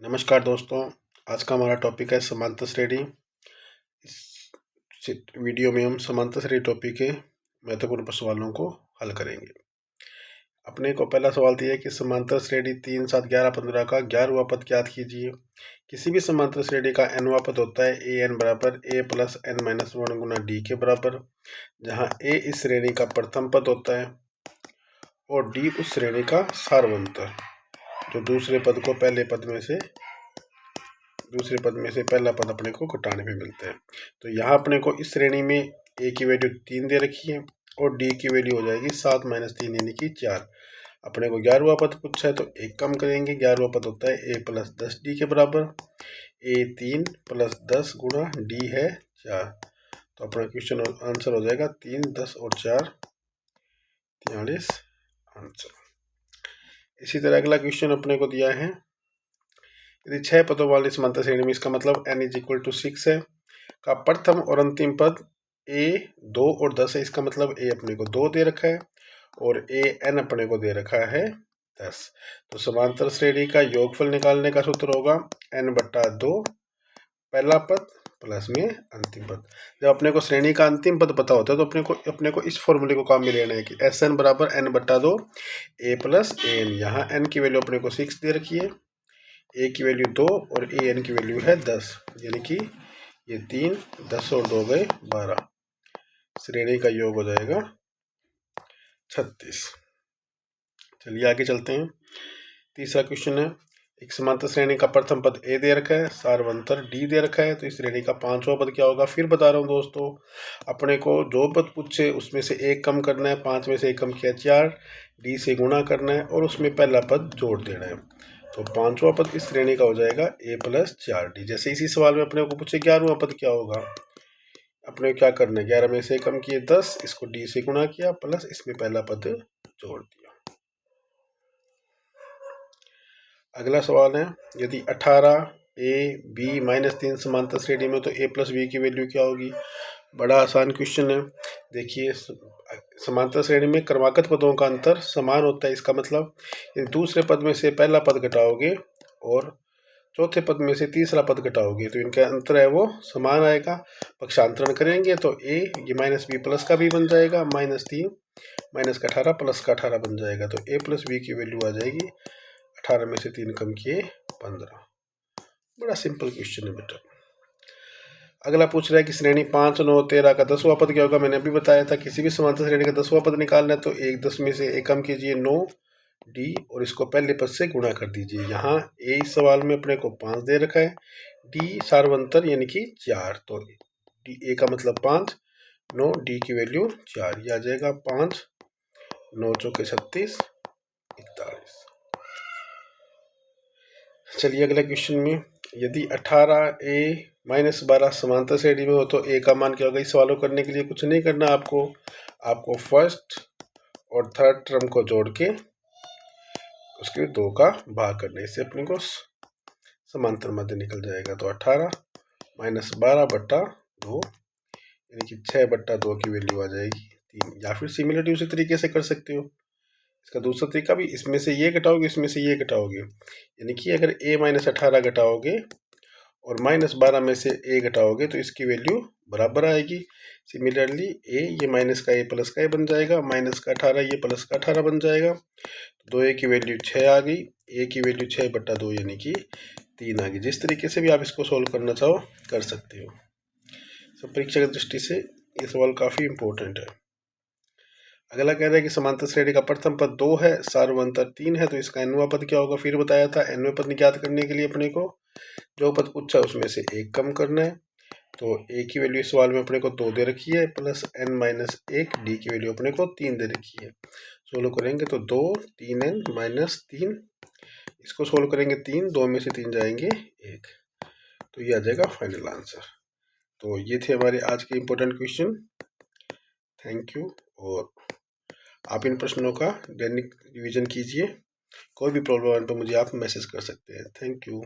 नमस्कार दोस्तों, आज का हमारा टॉपिक है समांतर श्रेणी। इस वीडियो में हम समांतर श्रेणी टॉपिक के महत्वपूर्ण सवालों को हल करेंगे। अपने को पहला सवाल दिया है कि समांतर श्रेणी 3, 7, 11, 15 का 11वां पद ज्ञात कीजिए। किसी भी समांतर श्रेणी का nवां पद होता है ए एन बराबर ए प्लस एन माइनस 1 गुना डी के बराबर, जहाँ ए इस श्रेणी का प्रथम पद होता है और डी उस श्रेणी का सारवंतर, जो दूसरे पद में से पहला पद अपने को घटाने पे मिलता है। तो यहाँ अपने को इस श्रेणी में ए की वैल्यू 3 दे रखी है और डी की वैल्यू हो जाएगी 7 - 3 यानी कि 4। अपने को 11वां पद पूछा है तो एक कम करेंगे। 11वां पद होता है ए प्लस 10 डी के बराबर। ए 3 प्लस 10 गुणा डी है 4। तो अपना क्वेश्चन आंसर हो जाएगा 3, 10 और 4 43 आंसर। इसी तरह अगला क्वेश्चन अपने को दिया है, यदि 6 पदों वाली समांतर श्रेणी में, इसका मतलब n = 6 है, का प्रथम और अंतिम पद a 2 और 10 है। इसका मतलब a अपने को 2 दे रखा है और a n अपने को दे रखा है 10। तो समांतर श्रेणी का योगफल निकालने का सूत्र होगा n/2 पहला पद प्लस में अंतिम पद। जब अपने को श्रेणी का अंतिम पद पता होता है तो अपने को इस फॉर्मूले को काम में लेना है कि Sn बराबर n/2 a प्लस an। यहाँ n की वैल्यू अपने को 6 दे रखी है, ए की वैल्यू 2 और ए एन की वैल्यू है 10, यानी कि ये 3, 10 और 2 गए 12। श्रेणी का योग हो जाएगा 36। चलिए आगे चलते हैं। तीसरा क्वेश्चन है, एक समांतर श्रेणी का प्रथम पद ए दे रखा है, सारवंतर डी दे रखा है। तो इस श्रेणी का 5वां पद क्या होगा? फिर बता रहा हूँ दोस्तों, अपने को जो पद पूछे उसमें से एक कम करना है। 5 में से एक कम किया 4, डी से गुणा करना है और उसमें पहला पद जोड़ देना है। तो 5वां पद इस श्रेणी का हो जाएगा a प्लस 4d। जैसे इसी सवाल में अपने को पूछे 11वां पद क्या होगा, अपने क्या करना है, 11 में से कम किए 10, इसको d से गुणा किया प्लस इसमें पहला पद जोड़ दिया। अगला सवाल है, यदि 18 a b - 3 समांतर श्रेणी में, तो a प्लस b की वैल्यू क्या होगी? बड़ा आसान क्वेश्चन है। देखिए, समांतर श्रेणी में क्रमागत पदों का अंतर समान होता है। इसका मतलब यदि दूसरे पद में से पहला पद घटाओगे और चौथे पद में से तीसरा पद घटाओगे तो इनका अंतर है वो समान आएगा। पक्षांतरण करेंगे तो a ये -b प्लस का b बन जाएगा, -3 माइनस का 18 प्लस का 18 बन जाएगा। तो a प्लस b की वैल्यू आ जाएगी 18 में से 3 कम किए 15। बड़ा सिंपल क्वेश्चन है बेटा। अगला पूछ रहा है कि श्रेणी 5, 9, 13 का 10वां पद क्या होगा? मैंने अभी बताया था, किसी भी समांतर श्रेणी का 10वां पद निकालना है तो 1 10 में से एक कम कीजिए 9 डी और इसको पहले पद से गुणा कर दीजिए। यहाँ ए इस सवाल में अपने को 5 दे रखा है, डी सारवंतर यानी कि 4, तो डी ए का मतलब 5, 9 डी की वैल्यू 4, ये आ जाएगा 5 9 चौके 36 41। चलिए अगला क्वेश्चन में, यदि 18 a - 12 समांतर श्रेणी में हो तो a का मान क्या होगा? इस सवालों करने के लिए कुछ नहीं करना आपको फर्स्ट और थर्ड टर्म को जोड़ के उसके 2 का भाग करने, इससे अपने को समांतर मध्य निकल जाएगा। तो 18 - 12/2 यानी कि 6/2 की वैल्यू आ जाएगी 3। या फिर सिमिलरली उसी तरीके से कर सकते हो। इसका दूसरा तरीका भी, इसमें से ये घटाओगे इसमें से ये घटाओगे, यानी कि अगर a - 18 घटाओगे और -12 में से a घटाओगे तो इसकी वैल्यू बराबर आएगी। सिमिलरली a ये माइनस का a प्लस का a बन जाएगा, माइनस का 18 ये प्लस का 18 बन जाएगा। 2a की वैल्यू 6 आ गई, a की वैल्यू 6/2 यानी कि 3 आ गई। जिस तरीके से भी आप इसको सोल्व करना चाहो कर सकते हो। तो परीक्षा की दृष्टि से ये सवाल काफ़ी इंपॉर्टेंट है। अगला कह रहा है कि समांतर श्रेणी का प्रथम पद 2 है, सारवंतर 3 है, तो इसका nवां पद क्या होगा? फिर बताया था, nवें पद ज्ञात करने के लिए अपने को जो पद पूछा उसमें से एक कम करना है। तो a की वैल्यू इस सवाल में अपने को 2 दे रखी है, प्लस n - 1 डी की वैल्यू अपने को 3 दे रखी है। सोल्व करेंगे तो 2 3n - 3, इसको सोल्व करेंगे 3, 2 में से 3 जाएंगे 1, तो ये आ जाएगा फाइनल आंसर। तो ये थे हमारे आज के इम्पोर्टेंट क्वेश्चन। Thank you. और आप इन प्रश्नों का दैनिक रिवीजन कीजिए। कोई भी प्रॉब्लम आने पर मुझे आप मैसेज कर सकते हैं। Thank you.